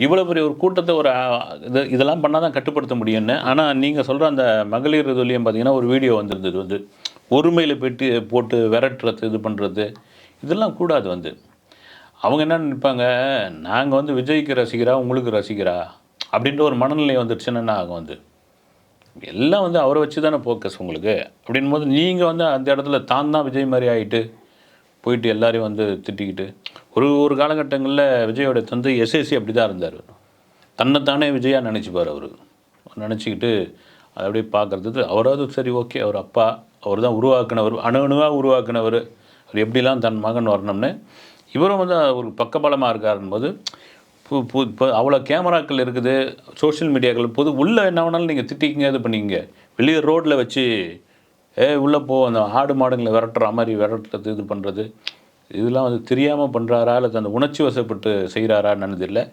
இவ்வளோ பெரிய ஒரு கூட்டத்தை ஒரு இதெல்லாம் பண்ணால் தான் கட்டுப்படுத்த முடியும்னு. ஆனால் நீங்கள் சொல்கிற அந்த மகளிர் இதுலேயும் பார்த்தீங்கன்னா ஒரு வீடியோ வந்திருந்தது வந்து ஒருமையில் பெட்டி போட்டு விரட்டுறது இது பண்ணுறது இதெல்லாம் கூடாது வந்து. அவங்க என்ன நினைப்பாங்க, நாங்கள் வந்து விஜய்க்கு ரசிகரா, உங்களுக்கு ரசிகரா அப்படின்ற ஒரு மனநிலை வந்துடுச்சுன்னா என்ன ஆகும் வந்து. எல்லாம் வந்து அவரை வச்சு தானே ஃபோக்கஸ் உங்களுக்கு. அப்படின்போது நீங்கள் வந்து அந்த இடத்துல தான் விஜய் மாதிரி ஆகிட்டு போயிட்டு எல்லாரையும் வந்து திட்டிக்கிட்டு ஒரு ஒரு காலகட்டங்களில் விஜயோட தந்தை எஸ்எஸ்சி அப்படி தான் இருந்தார். தன்னைத்தானே விஜயா நினச்சிப்பார் அவர். நினச்சிக்கிட்டு அதை அப்படியே பார்க்குறது அவராவது சரி ஓகே அவர் அப்பா அவர் தான் உருவாக்குனவர், அணு அணுவாக உருவாக்குனவர், அவர் எப்படிலாம் தன் மகன் வரணும்னு இவரும் வந்து ஒரு பக்கபலமாக இருக்காருன்போது இப்போ அவ்வளோ கேமராக்கள் இருக்குது, சோஷியல் மீடியாக்கள் பொது உள்ளே என்ன வேணாலும் நீங்கள் திட்டிக்கிங்க இது பண்ணிங்க. வெளியே ரோட்டில் வச்சு உள்ளே போ அந்த ஆடு மாடுங்களை விரட்டுற மாதிரி விரட்டுறது இது பண்ணுறது இதெல்லாம் வந்து தெரியாமல் பண்ணுறாரா இல்லை அந்த உணர்ச்சி வசப்பட்டு செய்கிறாரான்னு தெரியல.